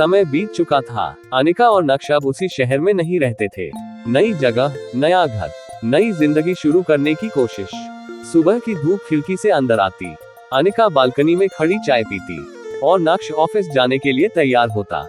समय बीत चुका था। अनिका और नक्श अब उसी शहर में नहीं रहते थे। नई जगह, नया घर, नई जिंदगी शुरू करने की कोशिश। सुबह की धूप खिड़की से अंदर आती, अनिका बालकनी में खड़ी चाय पीती और नक्श ऑफिस जाने के लिए तैयार होता।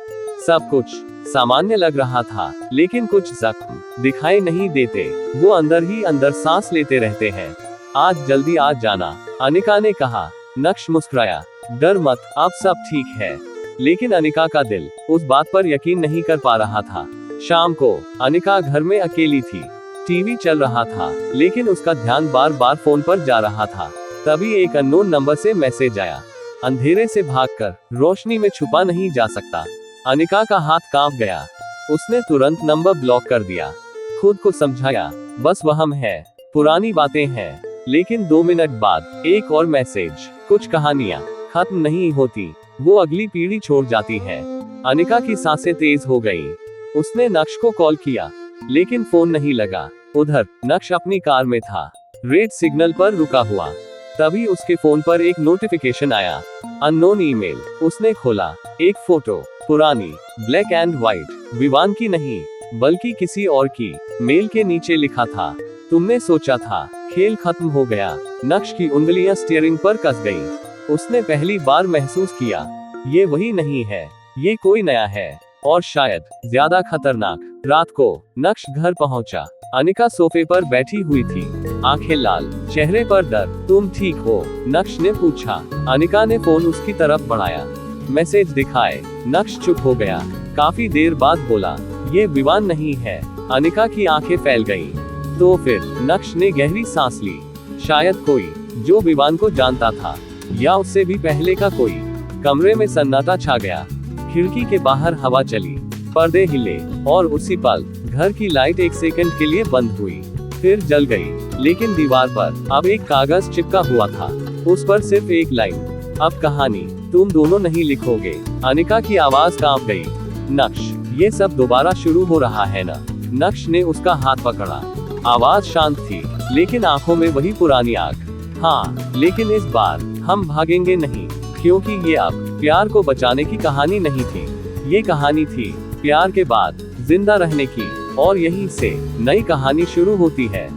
सब कुछ सामान्य लग रहा था, लेकिन कुछ जख्म दिखाई नहीं देते। वो अंदर ही अंदर सांस लेते रहते हैं। आज जल्दी आ जाना, अनिका ने कहा। नक्श मुस्कुराया, डर मत, अब सब ठीक है। लेकिन अनिका का दिल उस बात पर यकीन नहीं कर पा रहा था। शाम को अनिका घर में अकेली थी। टीवी चल रहा था, लेकिन उसका ध्यान बार बार फोन पर जा रहा था। तभी एक अननोन नंबर से मैसेज आया। अंधेरे से भागकर रोशनी में छुपा नहीं जा सकता। अनिका का हाथ कांप गया। उसने तुरंत नंबर ब्लॉक कर दिया। खुद को समझाया, बस वहम है, पुरानी बातें हैं। लेकिन 2 मिनट बाद एक और मैसेज। कुछ कहानियां खत्म नहीं होती, वो अगली पीढ़ी छोड़ जाती है। अनिका की सांसें तेज हो गईं। उसने नक्श को कॉल किया, लेकिन फोन नहीं लगा। उधर नक्श अपनी कार में था, रेड सिग्नल पर रुका हुआ। तभी उसके फोन पर एक नोटिफिकेशन आया, अननोन ईमेल। उसने खोला, एक फोटो, पुरानी, ब्लैक एंड व्हाइट, विवान की नहीं, बल्कि किसी और की। मेल के नीचे लिखा था, तुमने सोचा था खेल खत्म हो गया। नक्श की उंगलियां स्टीयरिंग पर कस गईं। उसने पहली बार महसूस किया, ये वही नहीं है, ये कोई नया है, और शायद ज्यादा खतरनाक। रात को नक्श घर पहुंचा। अनिका सोफे पर बैठी हुई थी, आंखें लाल, चेहरे पर डर। तुम ठीक हो? नक्श ने पूछा। अनिका ने फोन उसकी तरफ बढ़ाया, मैसेज दिखाए। नक्श चुप हो गया। काफी देर बाद बोला, ये विवान नहीं है। अनिका की आंखें फैल गईं। तो फिर? नक्श ने गहरी सांस ली। शायद कोई जो विवान को जानता था, या उससे भी पहले का कोई। कमरे में सन्नाटा छा गया। खिड़की के बाहर हवा चली, पर्दे हिले, और उसी पल घर की लाइट एक सेकंड के लिए बंद हुई, फिर जल गई। लेकिन दीवार पर अब एक कागज चिपका हुआ था। उस पर सिर्फ एक लाइन, अब कहानी तुम दोनों नहीं लिखोगे। अनिका की आवाज कांप गई। नक्श, ये सब दोबारा शुरू हो रहा है ना? नक्श ने उसका हाथ पकड़ा। आवाज शांत थी, लेकिन आंखों में वही पुरानी आग। हाँ, लेकिन इस बार हम भागेंगे नहीं, क्योंकि ये अब प्यार को बचाने की कहानी नहीं थी। ये कहानी थी प्यार के बाद जिंदा रहने की, और यहीं से नई कहानी शुरू होती है।